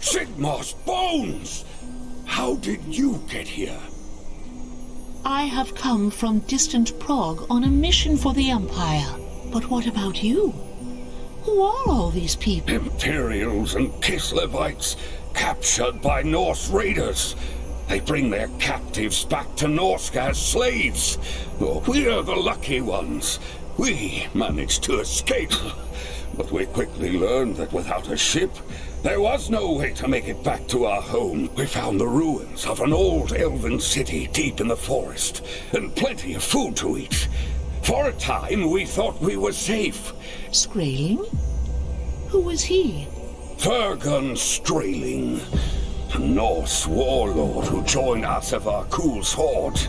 Sigmar's bones! How did you get here? I have come from distant Prague on a mission for the Empire. But what about you? Who are all these people? Imperials and Kislevites, captured by Norse raiders. They bring their captives back to Norsk as slaves. Oh, we're the lucky ones. We managed to escape. But we quickly learned that without a ship, there was no way to make it back to our home. We found the ruins of an old elven city deep in the forest, and plenty of food to eat. For a time, we thought we were safe. Skraeling? Who was he? Thurgon Strailing, a Norse warlord who joined Asavar Kul's horde.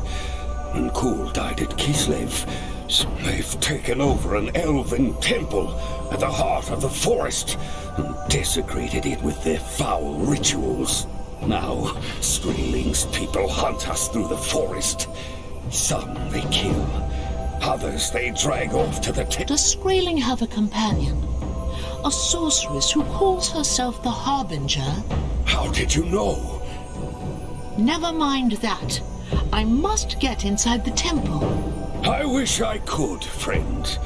And Kul died at Kislev, so they've taken over an elven temple at the heart of the forest and desecrated it with their foul rituals. Now, Strailing's people hunt us through the forest. Some they kill, others they drag off to the Does Skraeling have a companion? A sorceress who calls herself the Harbinger? How did you know? Never mind that. I must get inside the temple. I wish I could, friend.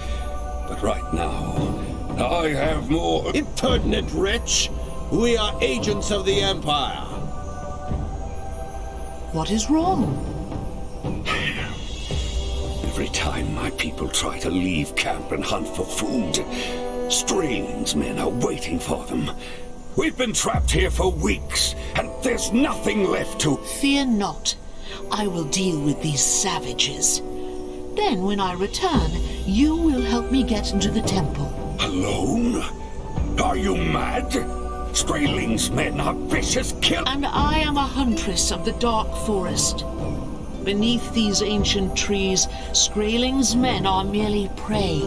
But right now, I have more... Impertinent wretch! We are agents of the Empire. What is wrong? Every time my people try to leave camp and hunt for food, Strailing's men are waiting for them. We've been trapped here for weeks, and there's nothing left to... Fear not. I will deal with these savages. Then, when I return, you will help me get into the temple. Alone? Are you mad? Strailing's men are vicious killers. And I am a huntress of the dark forest. Beneath these ancient trees, Skraeling's men are merely prey.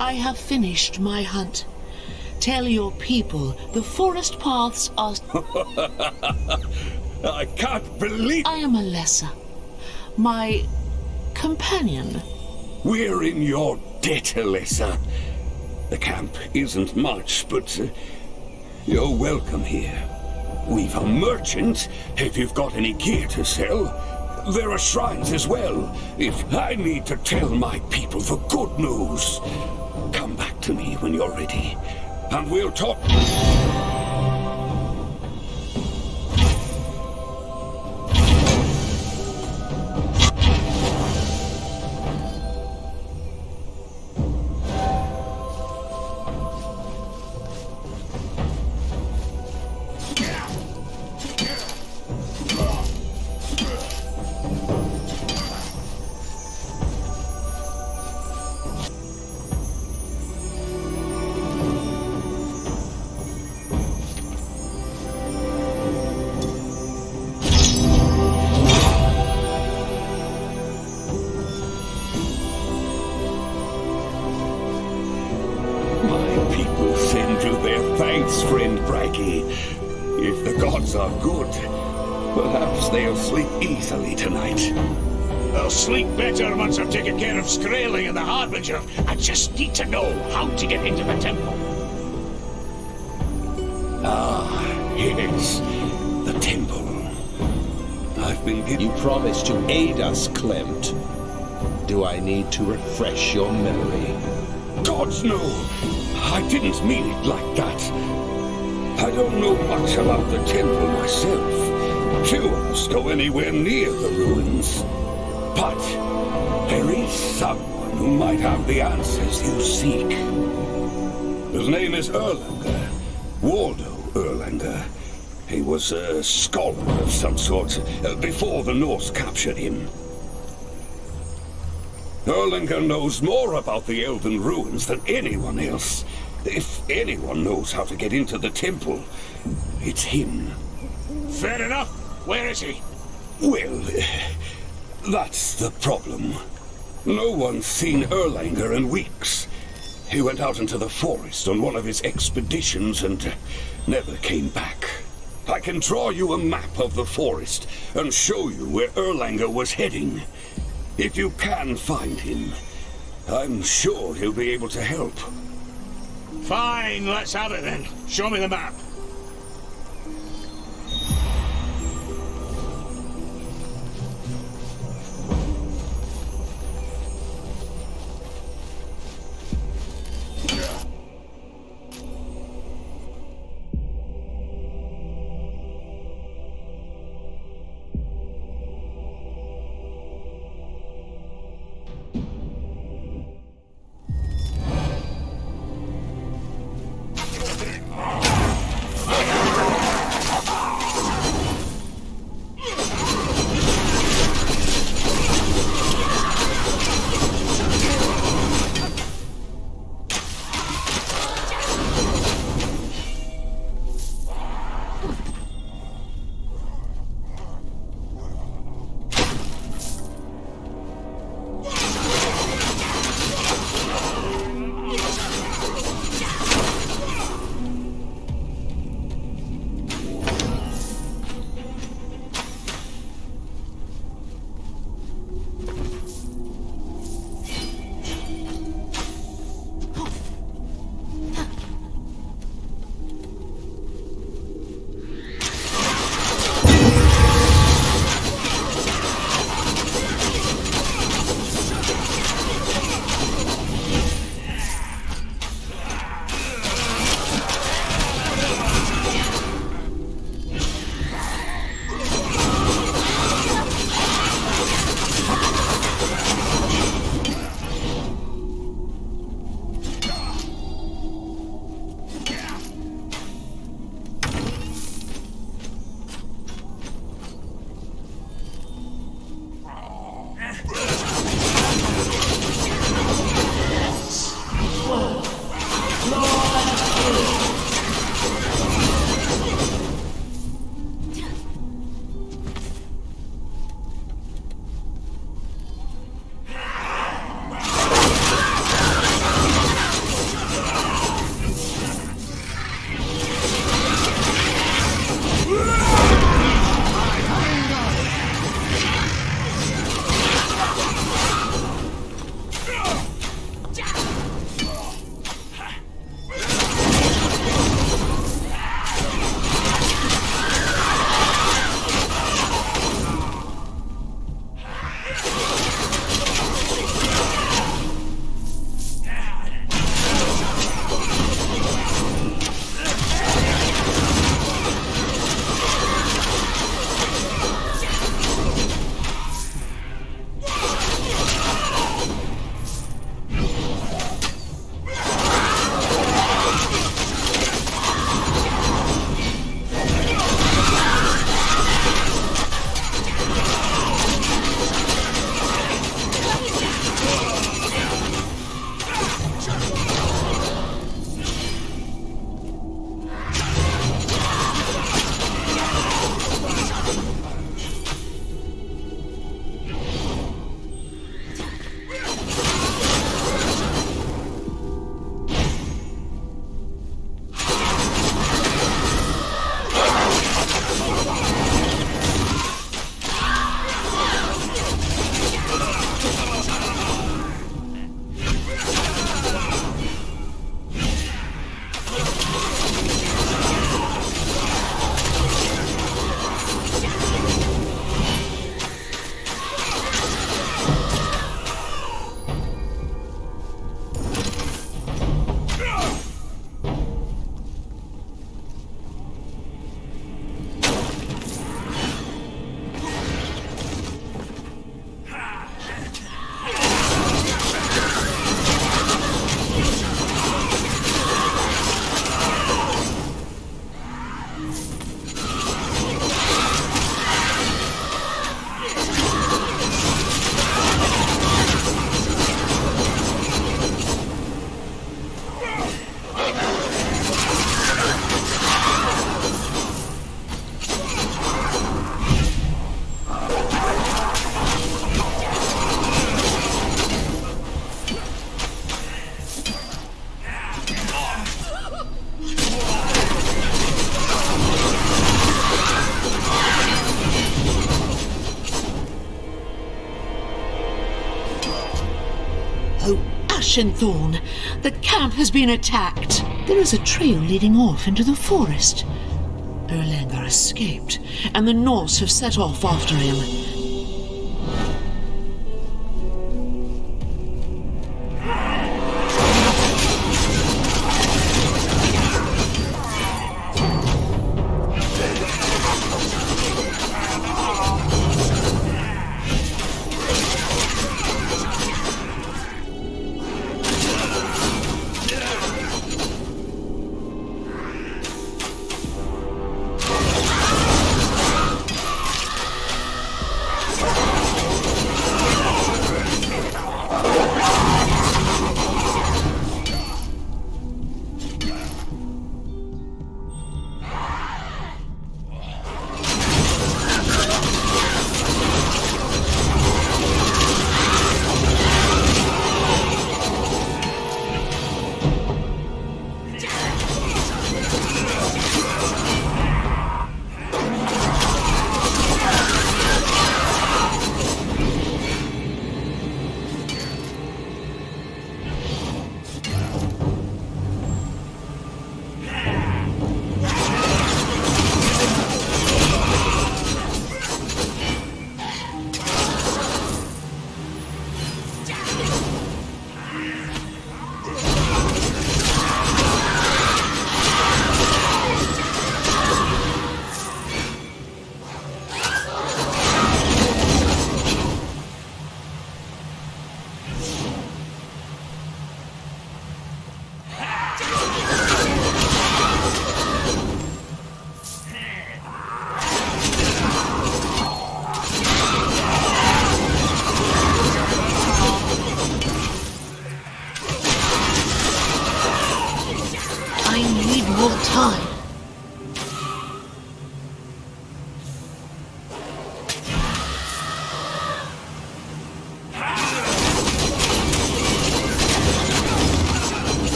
I have finished my hunt. Tell your people the forest paths are... I can't believe... I am Alessa. My companion. We're in your debt, Alessa. The camp isn't much, but you're welcome here. We've a merchant, if you've got any gear to sell. There are shrines as well, if I need to tell my people the good news. Come back to me when you're ready, and we'll talk... If the gods are good, perhaps they'll sleep easily tonight. They'll sleep better once I've taken care of Skraeling and the Harbinger. I just need to know how to get into the temple. Ah, yes, the temple. I've been given... You promised to aid us, Clemt. Do I need to refresh your memory? Gods, no! I didn't mean it like that. I don't know much about the temple myself. Few of us go anywhere near the ruins. But there is someone who might have the answers you seek. His name is Erlanger. Waldo Erlanger. He was a scholar of some sort before the Norse captured him. Erlanger knows more about the elven ruins than anyone else. If anyone knows how to get into the temple, it's him. Fair enough. Where is he? Well, that's the problem. No one's seen Erlanger in weeks. He went out into the forest on one of his expeditions and never came back. I can draw you a map of the forest and show you where Erlanger was heading. If you can find him, I'm sure he'll be able to help. Fine, let's have it then. Show me the map. Ashenthorn! The camp has been attacked! There is a trail leading off into the forest. Erlanger escaped, and the Norse have set off after him.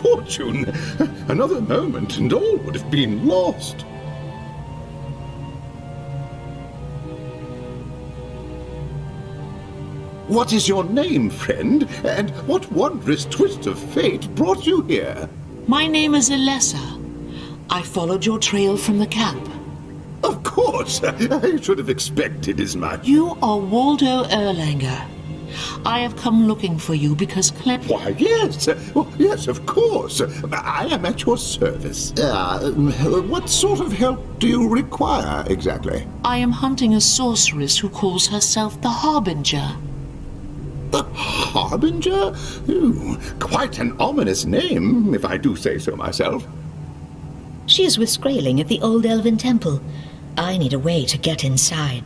misfortune. Another moment and all would have been lost. What is your name, friend? And what wondrous twist of fate brought you here? My name is Alessa. I followed your trail from the camp. Of course, I should have expected as much. You are Waldo Erlanger. I have come looking for you because Clem... Why, yes. Well, yes, of course. I am at your service. What sort of help do you require, exactly? I am hunting a sorceress who calls herself the Harbinger. The Harbinger? Ooh, quite an ominous name, if I do say so myself. She is with Skraeling at the Old Elven Temple. I need a way to get inside.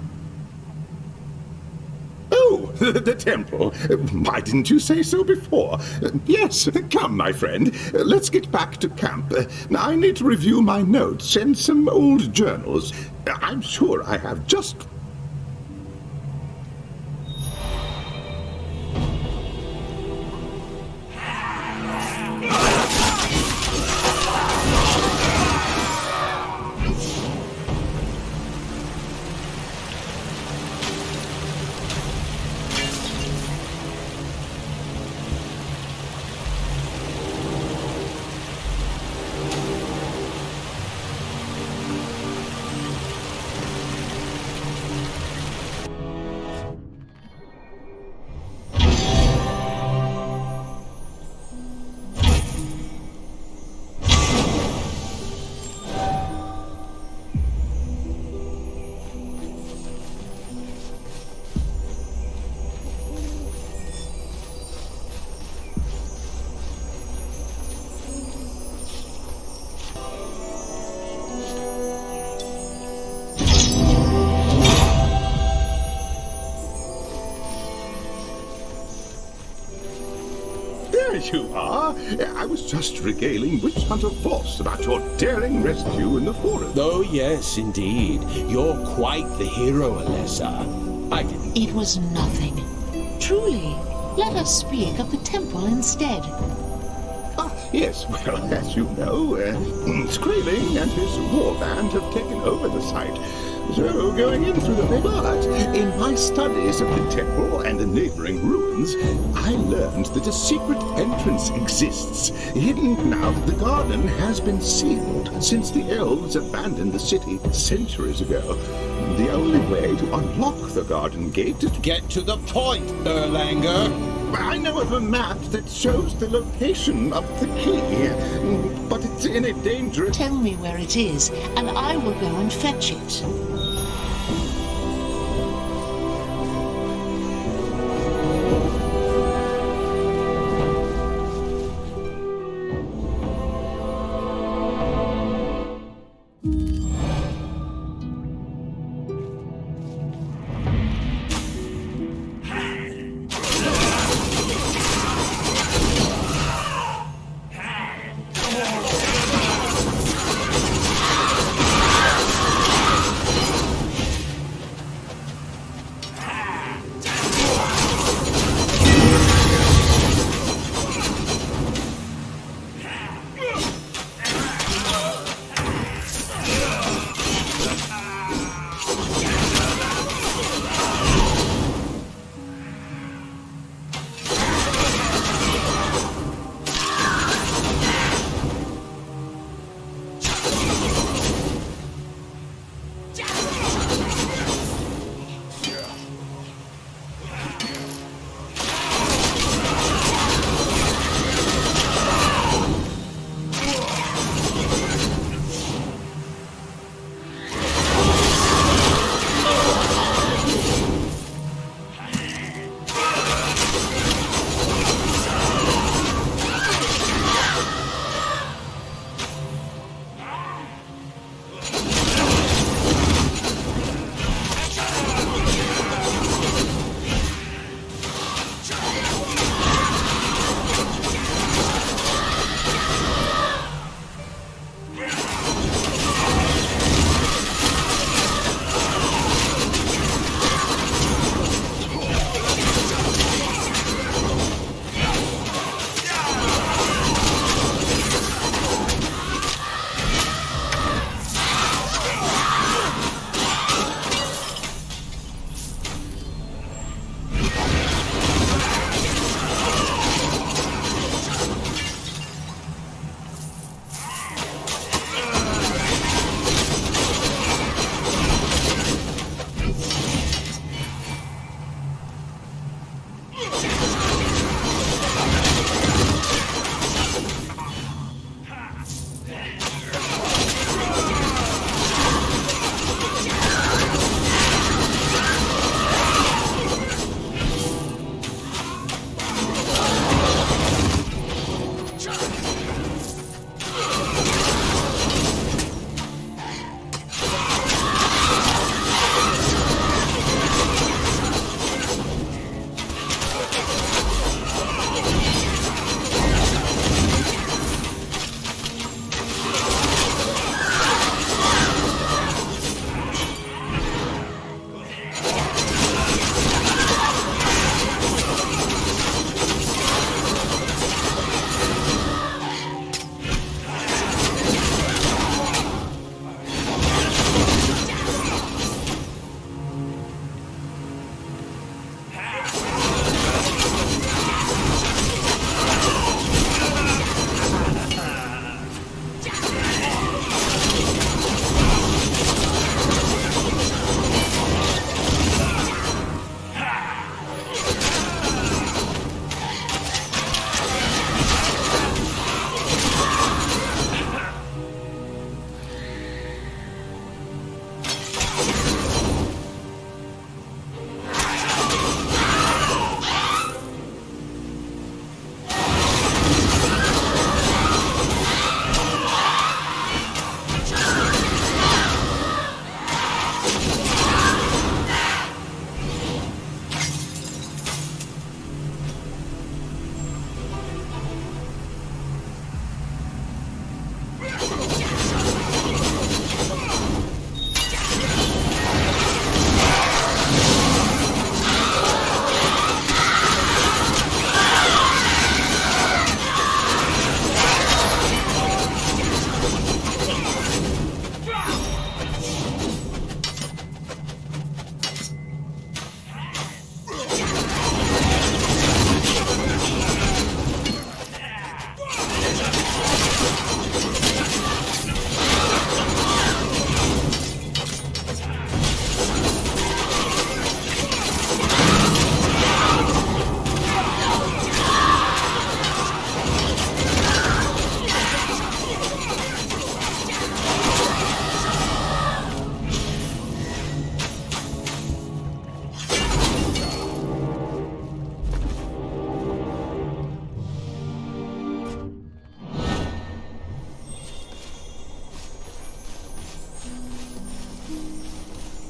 Oh, the temple. Why didn't you say so before? Yes, come, my friend. Let's get back to camp. I need to review my notes and some old journals. I'm sure I have just... There you are. I was just regaling Witch Hunter Voss about your daring rescue in the forest. Oh, yes, indeed. You're quite the hero, Alessa. I didn't... It was nothing. Truly. Let us speak of the temple instead. Ah, yes, well, as you know, Skraeling and his war band have taken over the site. So, going in through the but in my studies of the temple and the neighboring ruins, I learned that a secret entrance exists. Hidden now, the garden has been sealed since the elves abandoned the city centuries ago. The only way to unlock the garden gate is to... Get to the point, Erlanger. I know of a map that shows the location of the key, but it's in a dangerous... Tell me where it is, and I will go and fetch it.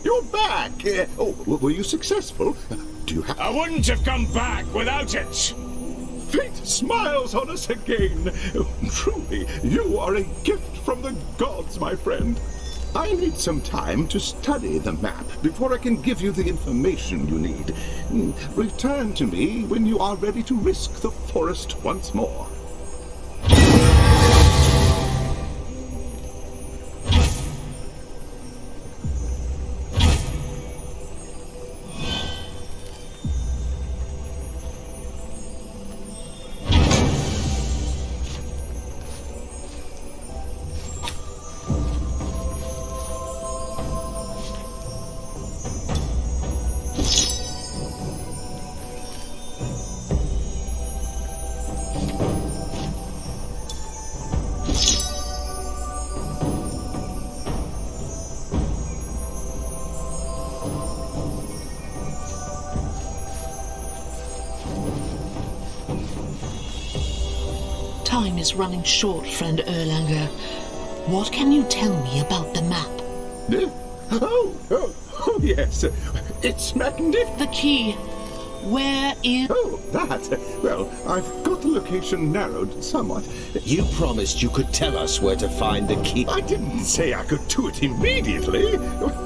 you're back. Were you successful? Do you have I wouldn't have come back without it. fate smiles on us again? Truly, you are a gift from the gods, my friend. I need some time to study the map before I can give you the information you need. Return to me when you are ready to risk the forest once more. Time is running short, friend Erlanger. What can you tell me about the map? Oh, yes. It's magnificent. The key. Where is... Oh, that. Well, I've got the location narrowed somewhat. You promised you could tell us where to find the key. I didn't say I could do it immediately.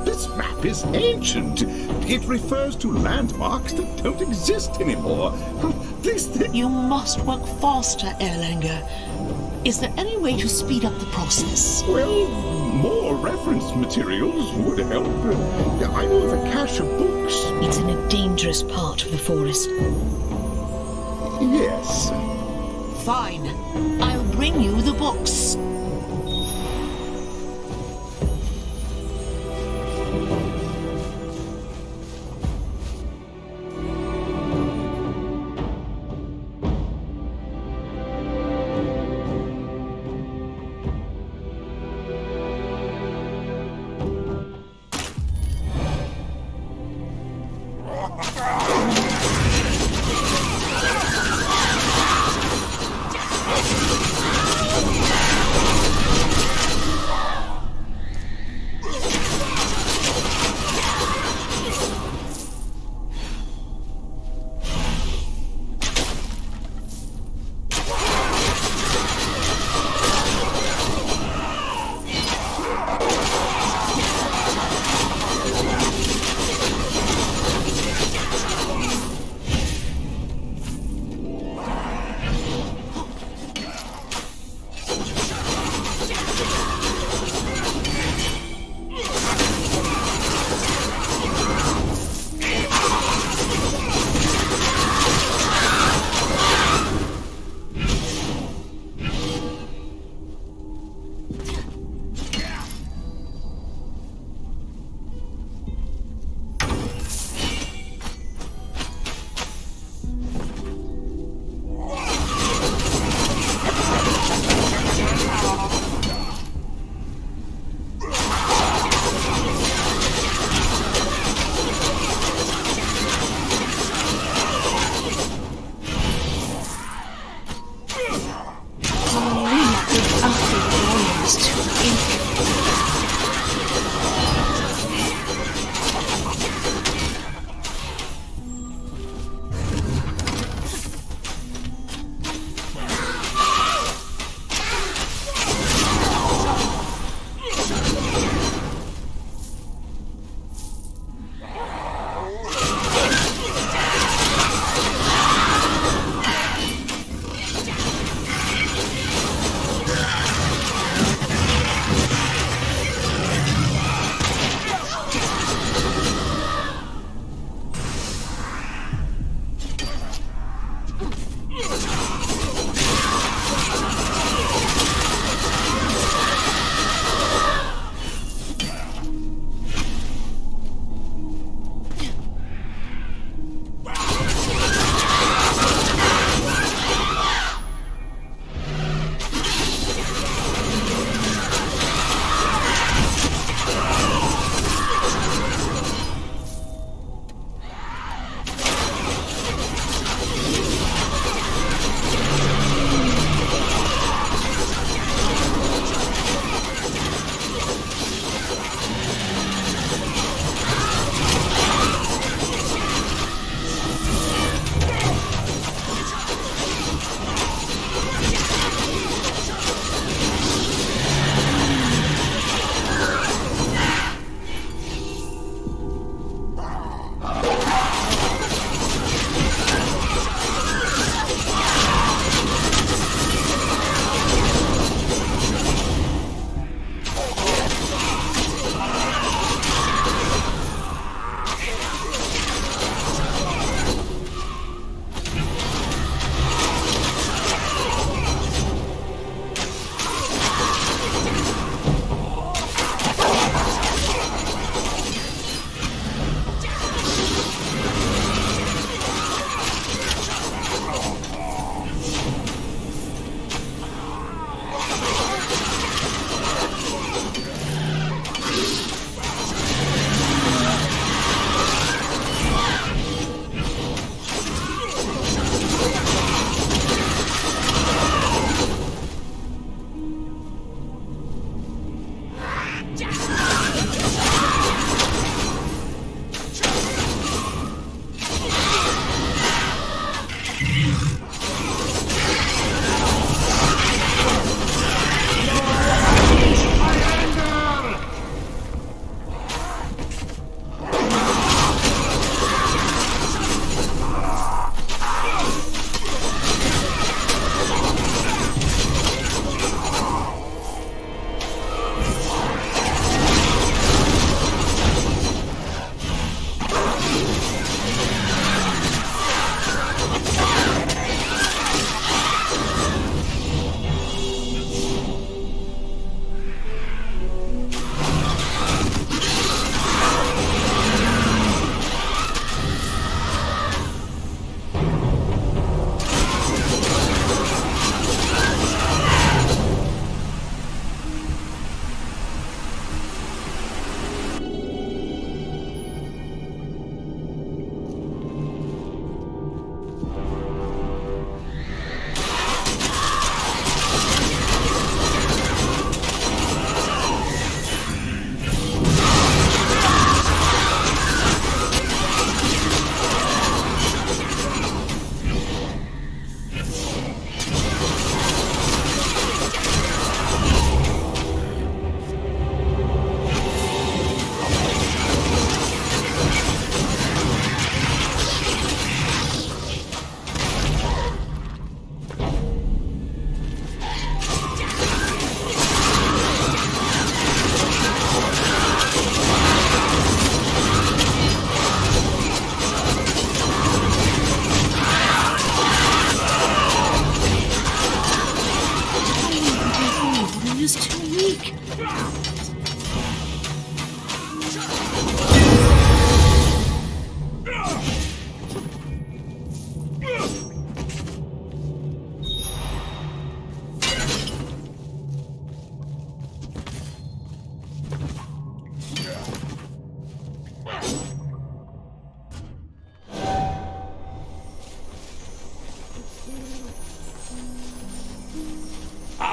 This map is ancient. It refers to landmarks that don't exist anymore. These things... You must work faster, Erlanger. Is there any way to speed up the process? Well, more reference materials would help. I know of a cache of books. It's in a dangerous part of the forest. Yes. Fine. I'll bring you the books.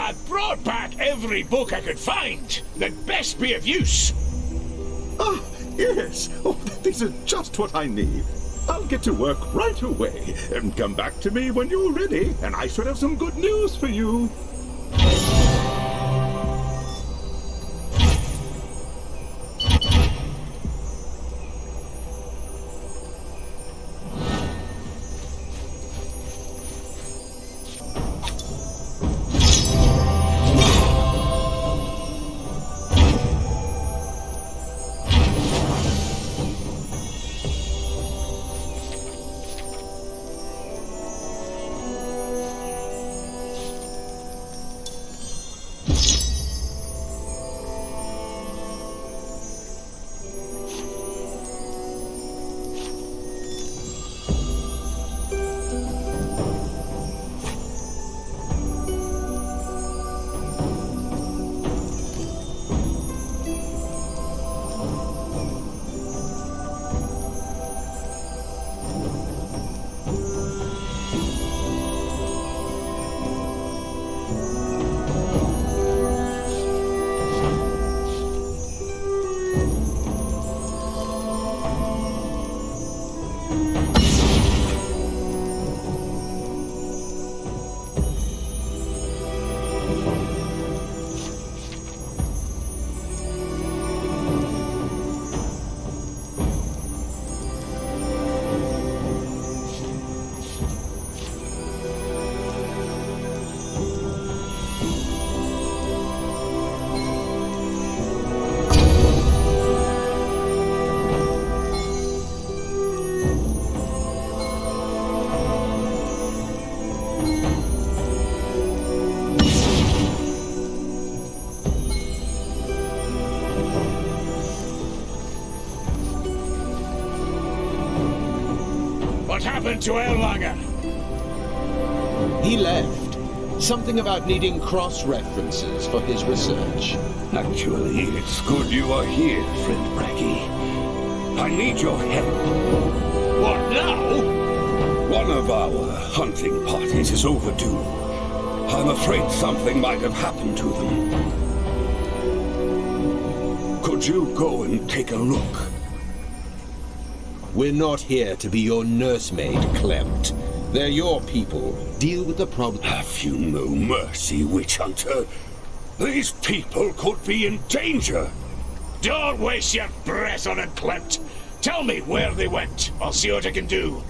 I brought back every book I could find that'd best be of use. Ah, yes. Oh, these are just what I need. I'll get to work right away. And come back to me when you're ready, and I should have some good news for you. What happened to Erlanger? He left. Something about needing cross-references for his research. Actually, it's good you are here, friend Braggy. I need your help. What now? One of our hunting parties is overdue. I'm afraid something might have happened to them. Could you go and take a look? We're not here to be your nursemaid, Clemt. They're your people. Deal with the problem. Have you no mercy, witch hunter? These people could be in danger. Don't waste your breath on it, Clemt. Tell me where they went. I'll see what I can do.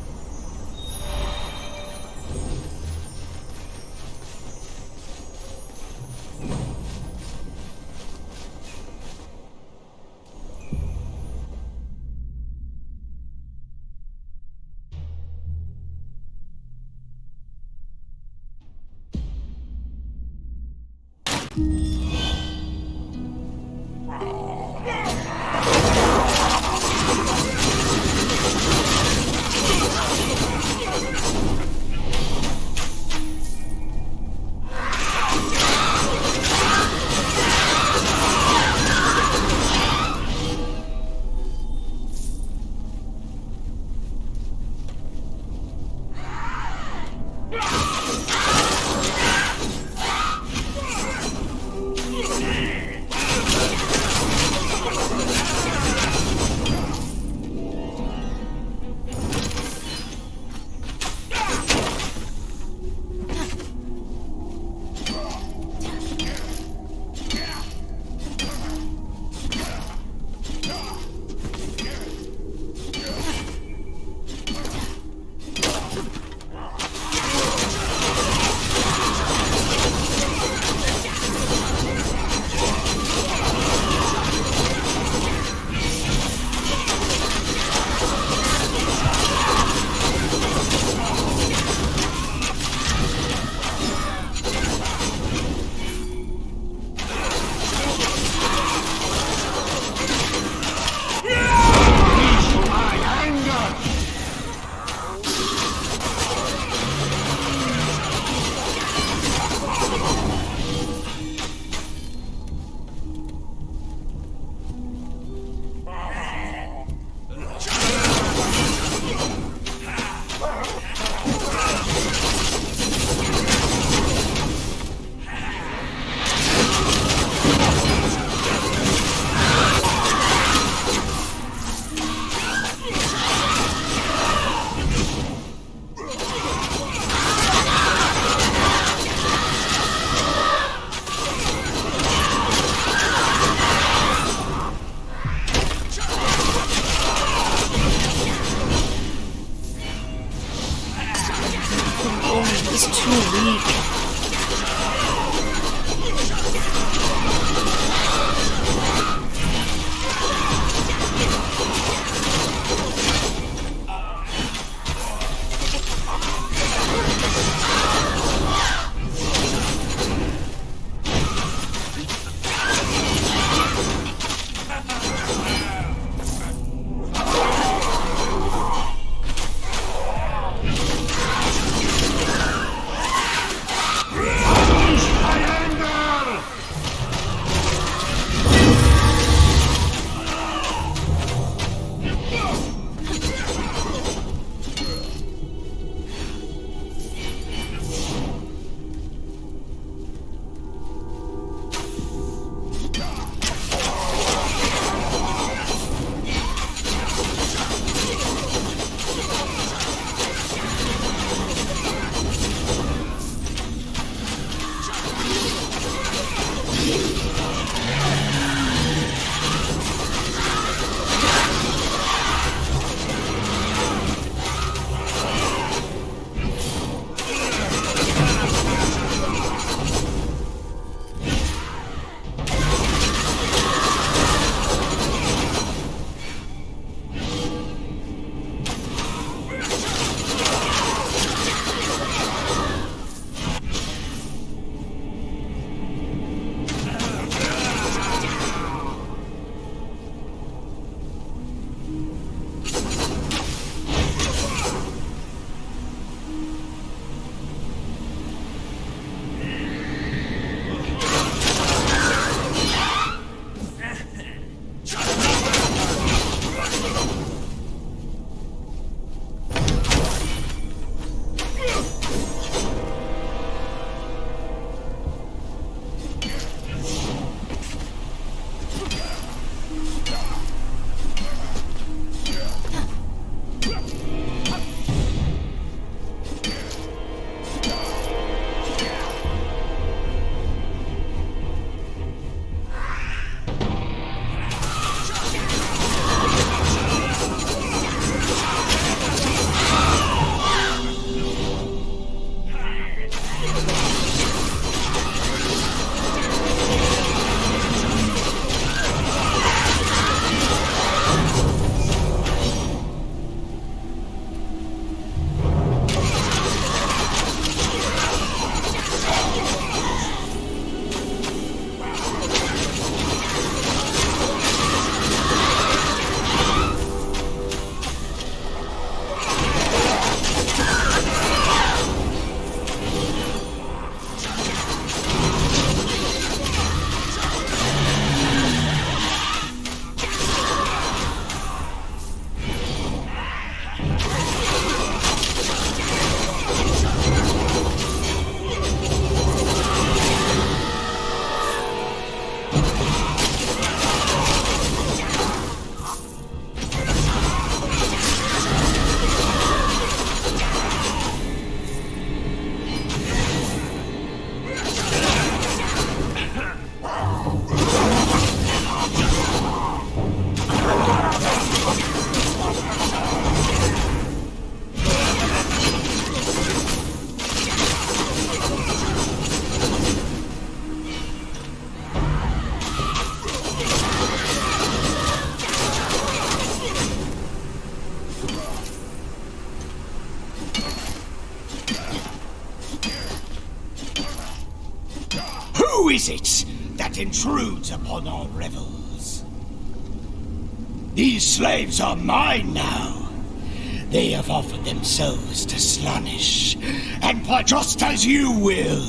is it that intrudes upon our revels? These slaves are mine now. They have offered themselves to Slaanesh, and just as you will,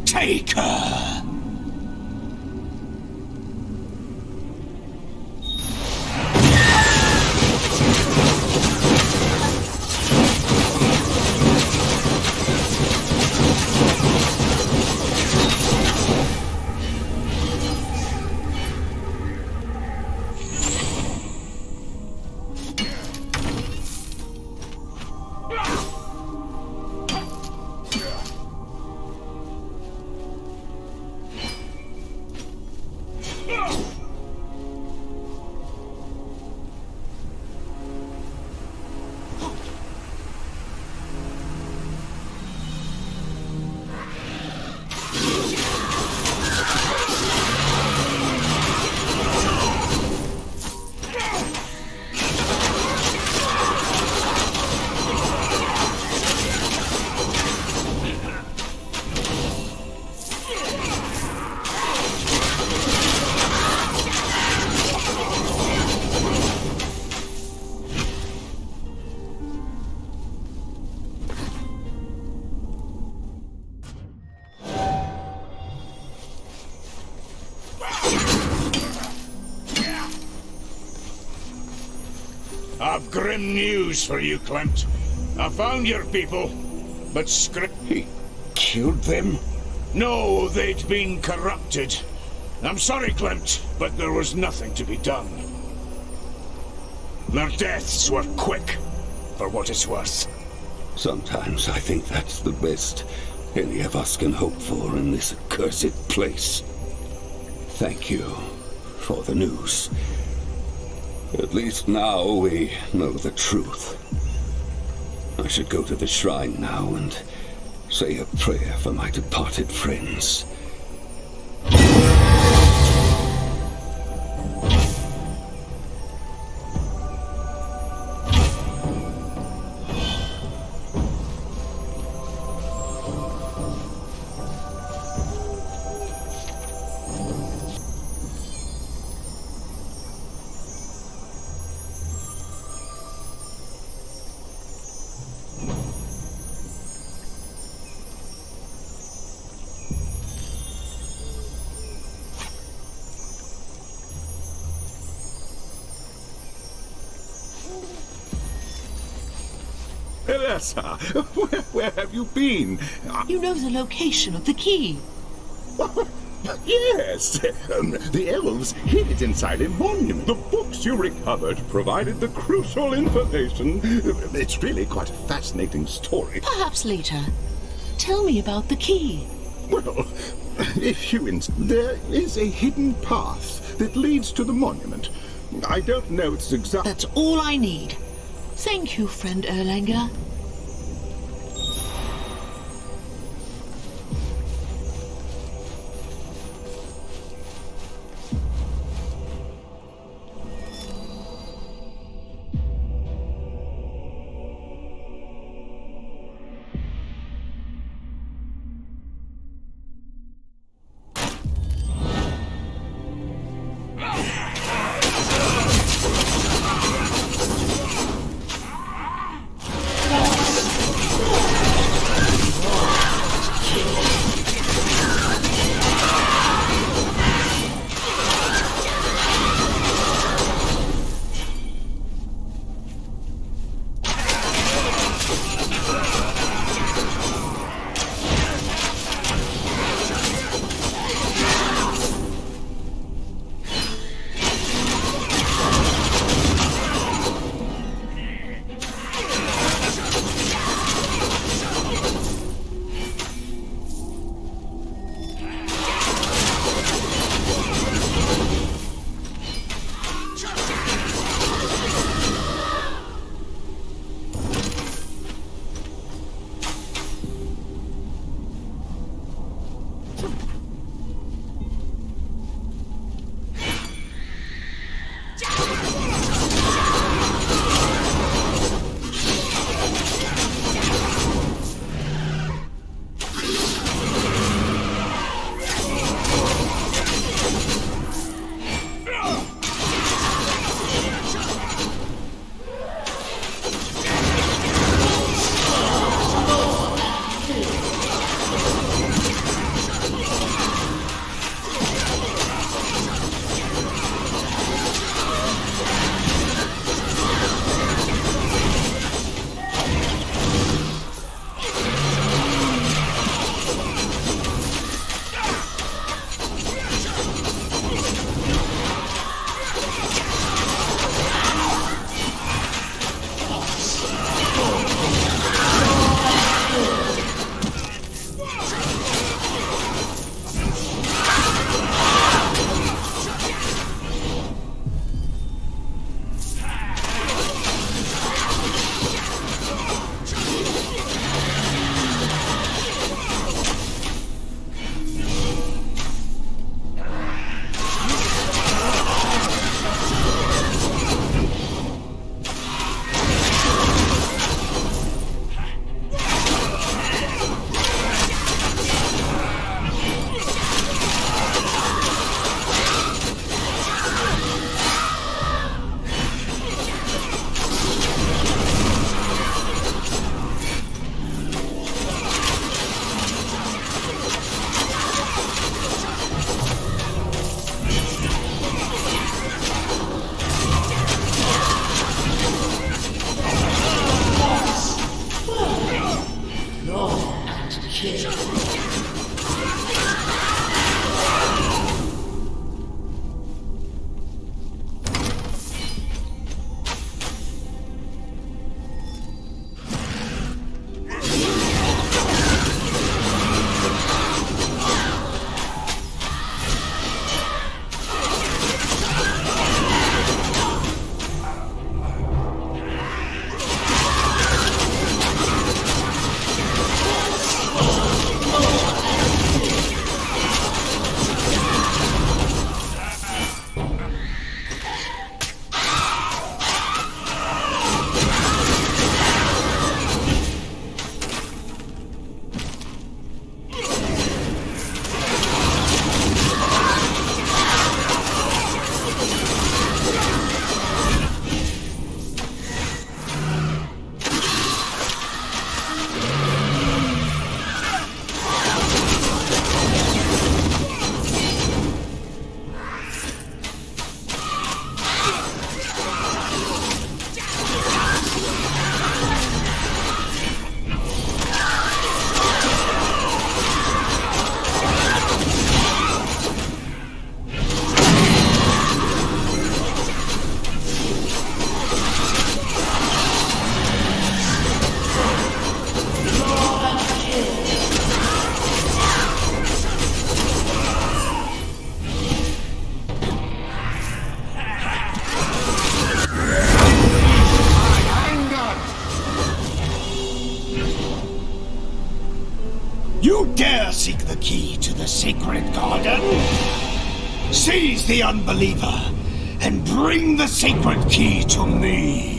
take her. I've grim news for you, Klimt. I found your people, but He killed them? No, they'd been corrupted. I'm sorry, Klimt, but there was nothing to be done. Their deaths were quick, for what it's worth. Sometimes I think that's the best any of us can hope for in this accursed place. Thank you for the news. At least now we know the truth. I should go to the shrine now and say a prayer for my departed friends. Elessa, where have you been? You know the location of the key. Yes, the elves hid it inside a monument. The books you recovered provided the crucial information. It's really quite a fascinating story. Perhaps later. Tell me about the key. Well, if you there is a hidden path that leads to the monument. I don't know its exact... That's all I need. Thank you, friend Erlanger. dare seek the key to the sacred garden? Seize the unbeliever and bring the sacred key to me.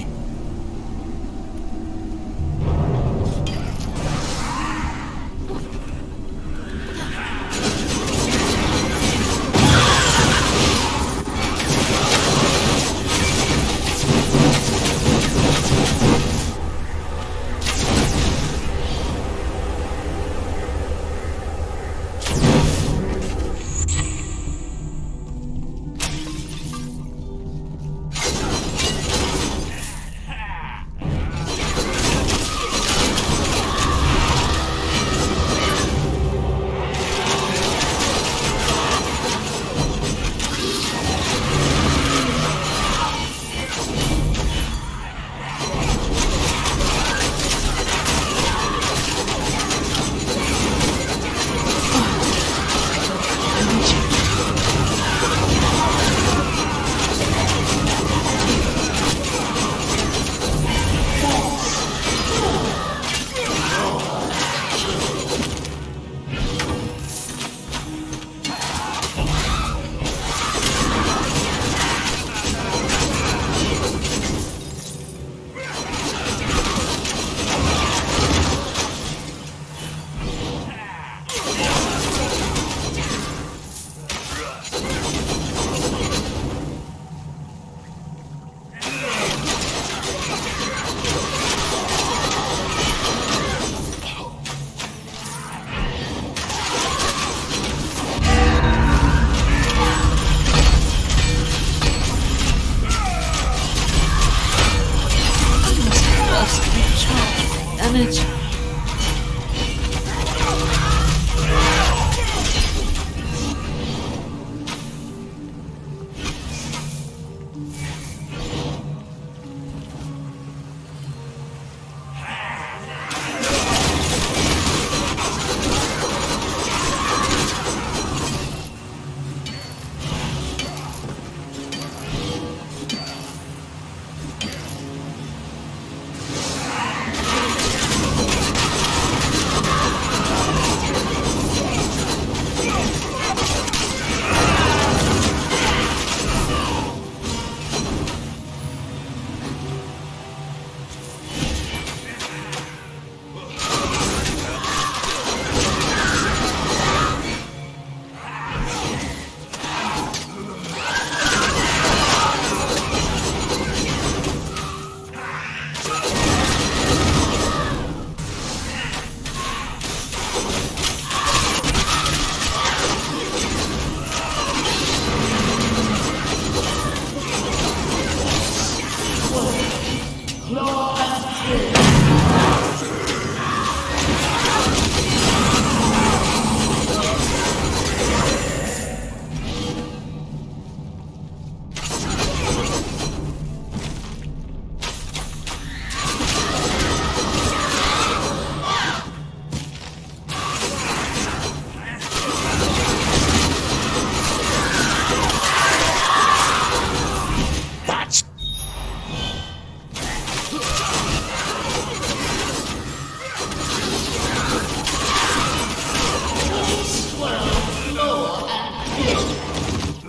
Damage.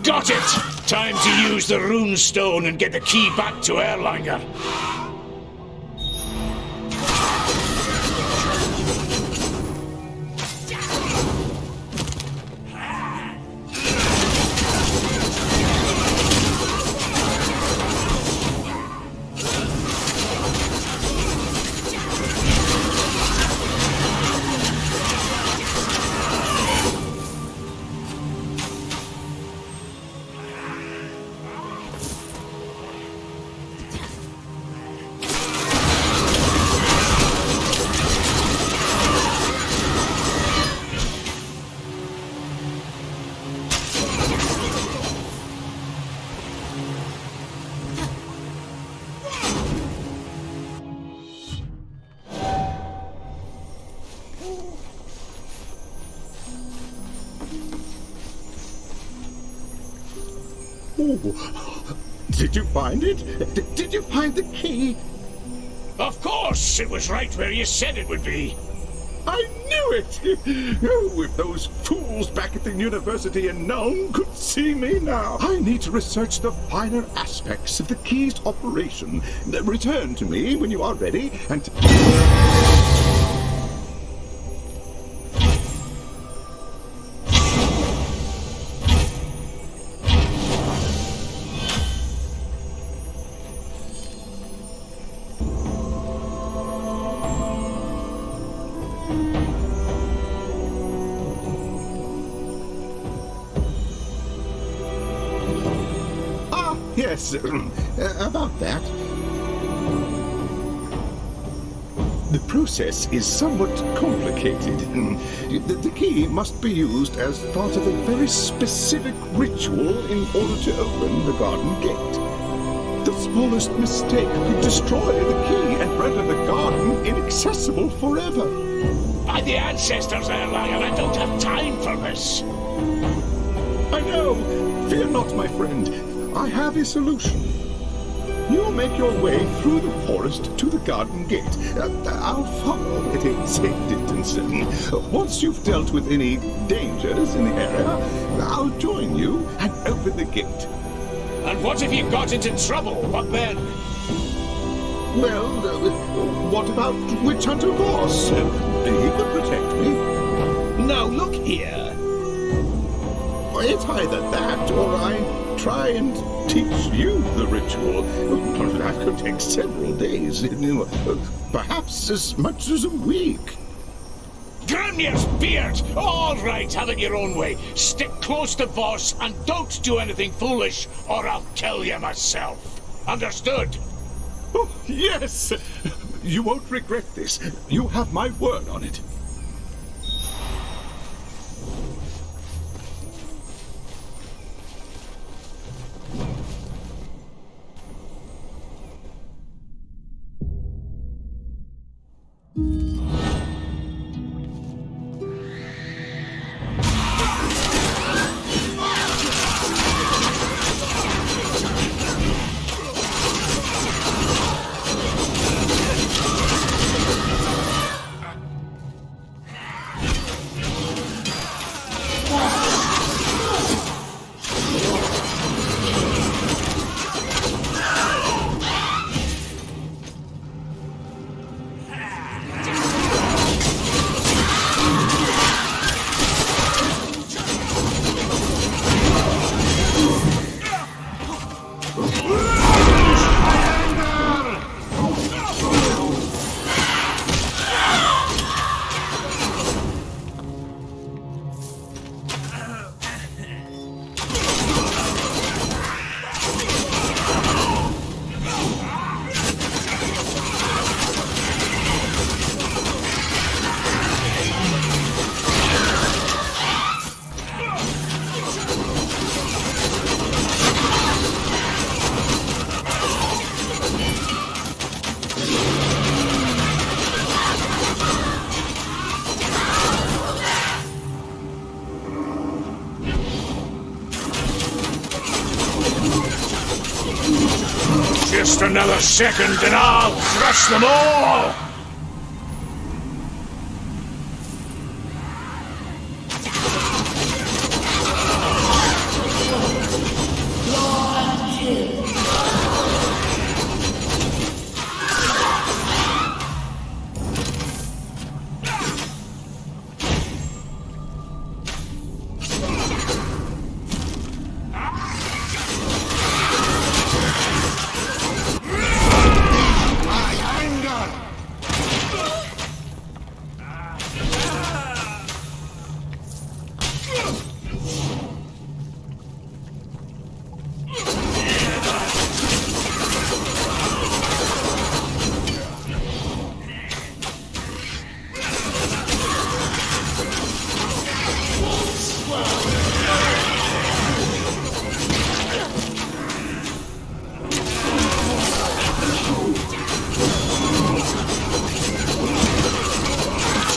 Got it! Time to use the rune stone and get the key back to Erlanger. Oh, did you find it? Did you find the key? Of course! It was right where you said it would be. I knew it! Oh, if those fools back at the university in Nome could see me now! I need to research the finer aspects of the key's operation. Return to me when you are ready, and... Yes, about that. The process is somewhat complicated. The key must be used as part of a very specific ritual in order to open the garden gate. The smallest mistake could destroy the key and render the garden inaccessible forever. By the ancestors, Lion, I don't have time for this. I know. Fear not, my friend. I have a solution. You make your way through the forest to the garden gate. I'll follow at a safe distance. Once you've dealt with any dangers in the area, I'll join you and open the gate. And what if you got into trouble? What then? Well, what about Witch Hunter Boss? He could protect me. Now look here. It's either that or I try and teach you the ritual. That could take several days, perhaps as much as a week. Grimnir's beard! All right, have it your own way. Stick close to Voss and don't do anything foolish, or I'll kill you myself. Understood? Oh, yes! You won't regret this. You have my word on it. Just another second and I'll crush them all!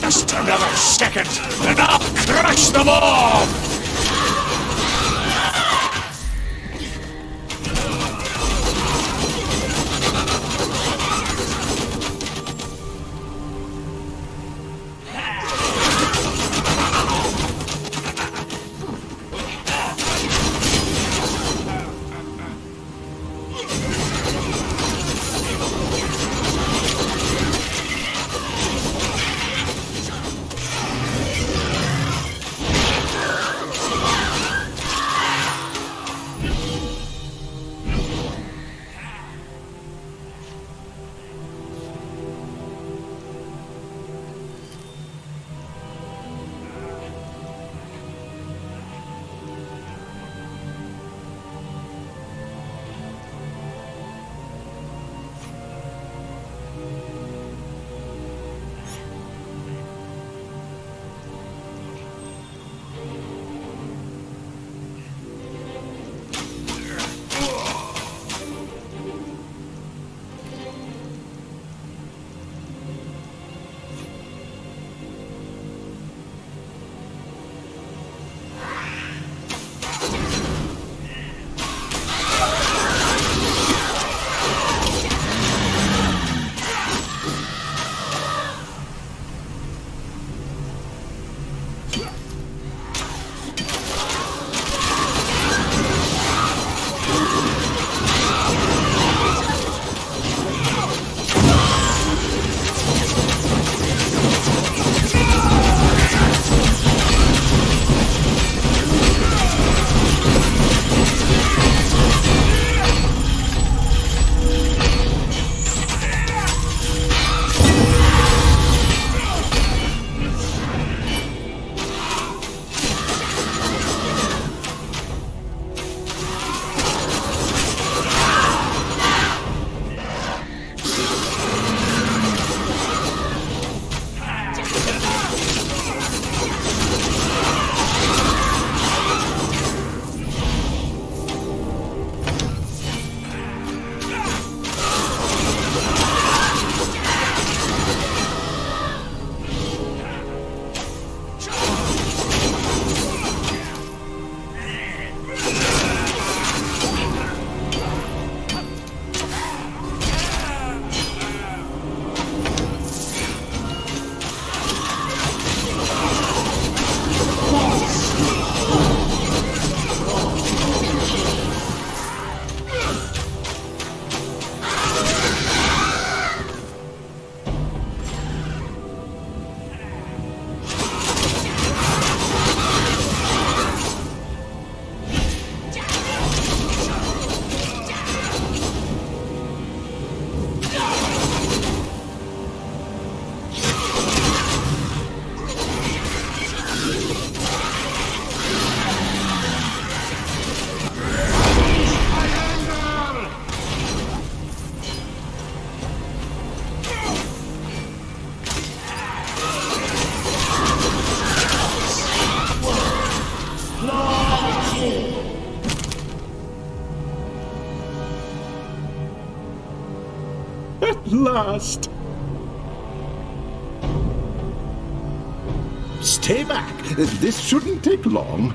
Just another second, and I'll crush them all! At last! Stay back. This shouldn't take long.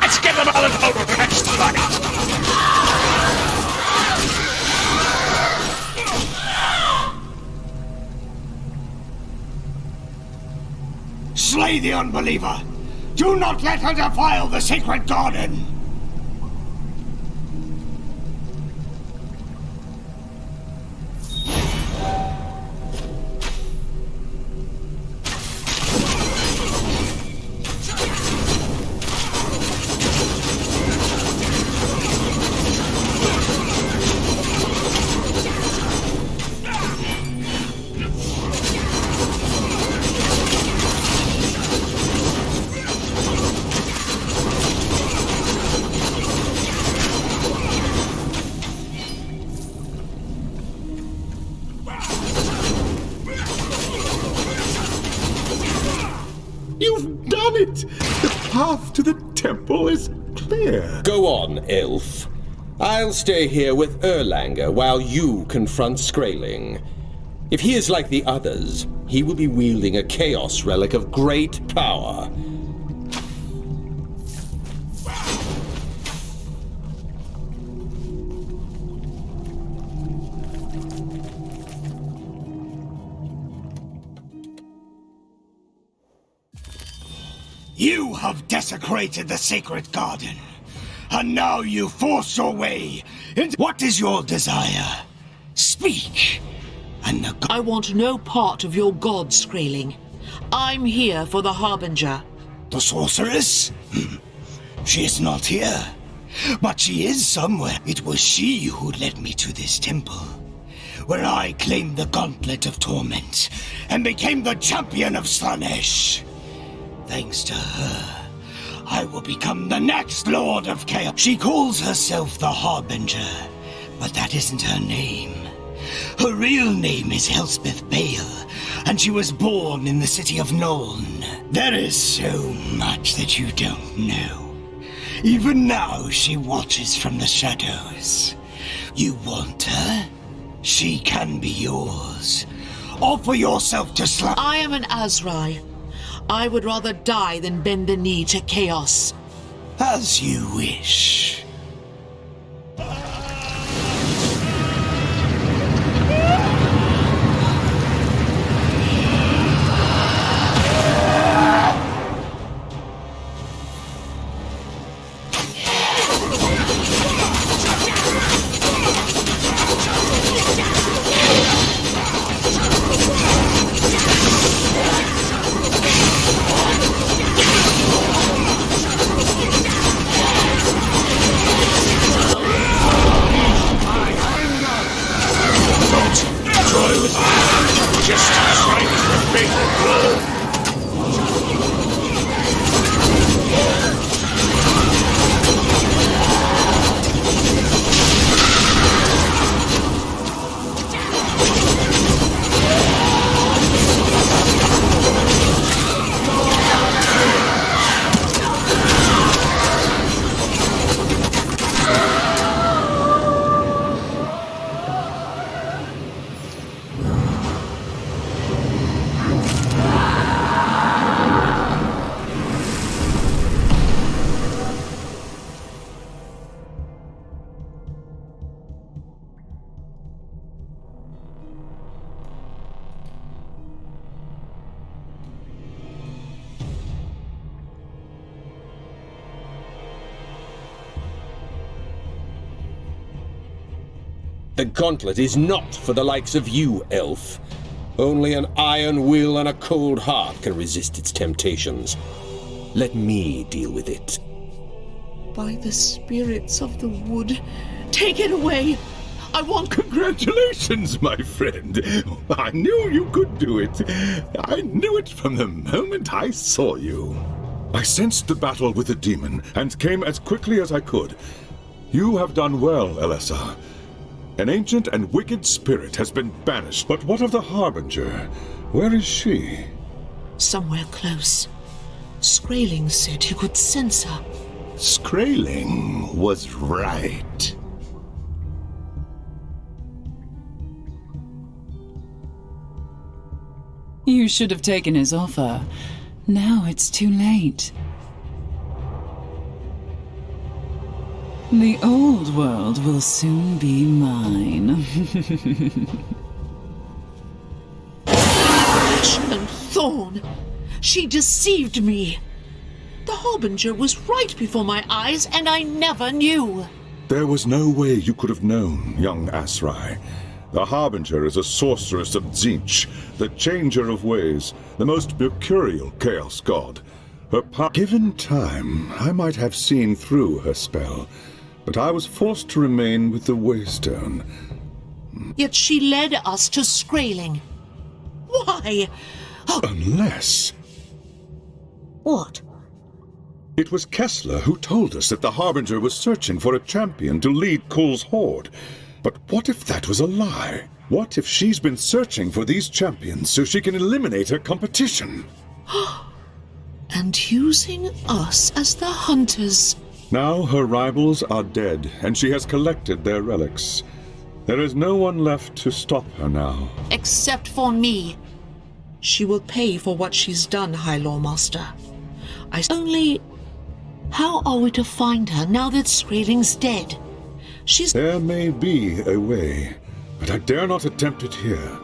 Let's get them all over the next fight! Slay the unbeliever! Do not let her defile the sacred garden! You've done it! The path to the temple is clear. Go on, elf. I'll stay here with Erlanger while you confront Skraeling. If he is like the others, he will be wielding a chaos relic of great power. You have desecrated the sacred garden, and now you force your way into... What is your desire? Speak, and the... I want no part of your god, Skraeling. I'm here for the Harbinger. The sorceress? She is not here, but she is somewhere. It was she who led me to this temple, where I claimed the Gauntlet of Torment and became the champion of Slaanesh. Thanks to her, I will become the next Lord of Chaos. She calls herself the Harbinger, but that isn't her name. Her real name is Elspeth Bale, and she was born in the city of Nuln. There is so much that you don't know. Even now, she watches from the shadows. You want her? She can be yours. Offer yourself to Slaanesh. I am an Azrai. I would rather die than bend the knee to chaos. As you wish. The gauntlet is not for the likes of you, elf. Only an iron will and a cold heart can resist its temptations. Let me deal with it. By the spirits of the wood, take it away. I want... Congratulations, my friend. I knew you could do it. I knew it from the moment I saw you. I sensed the battle with the demon and came as quickly as I could. You have done well, Elessa. An ancient and wicked spirit has been banished. But what of the Harbinger? Where is she? Somewhere close. Skraeling said he could sense her. Skraeling was right. You should have taken his offer. Now it's too late. The old world will soon be mine. Ash and Thorn! She deceived me! The Harbinger was right before my eyes, and I never knew! There was no way you could have known, young Asrai. The Harbinger is a sorceress of Tzeentch, the Changer of Ways, the most mercurial Chaos God. Given time, I might have seen through her spell, but I was forced to remain with the Waystone. Yet she led us to Skraeling. Why? Oh, Unless What? it was Kessler who told us that the Harbinger was searching for a champion to lead Kul's horde. But what if that was a lie? What if she's been searching for these champions so she can eliminate her competition? and using us as the hunters. Now her rivals are dead, and she has collected their relics. There is no one left to stop her now. Except for me. She will pay for what she's done, High Lawmaster. Only... how are we to find her now that Skraeling's dead? There may be a way, but I dare not attempt it here.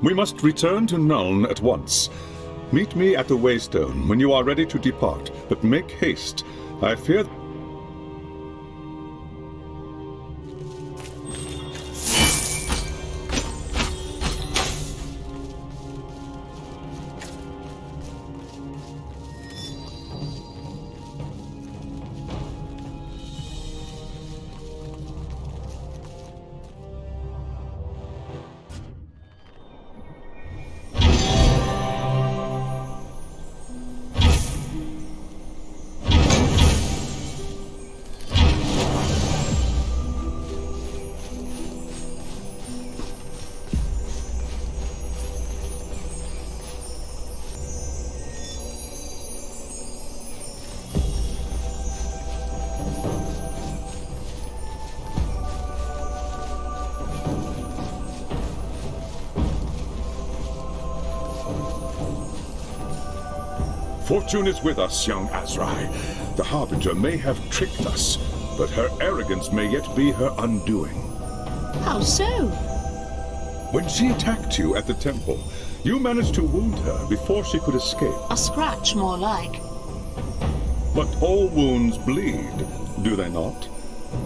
We must return to Nuln at once. Meet me at the Waystone when you are ready to depart, but make haste. I fear... Fortune is with us, young Asrai. The Harbinger may have tricked us, but her arrogance may yet be her undoing. How so? When she attacked you at the temple, you managed to wound her before she could escape. A scratch, more like. But all wounds bleed, do they not?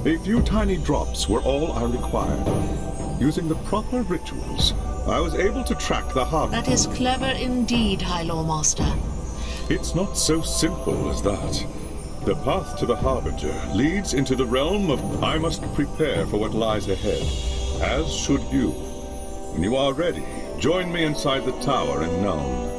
A few tiny drops were all I required. Using the proper rituals, I was able to track the Harbinger. That is clever indeed, High Lawmaster. It's not so simple as that. The path to the Harbinger leads into the realm of I must prepare for what lies ahead, as should you. When you are ready, join me inside the tower in Nuln.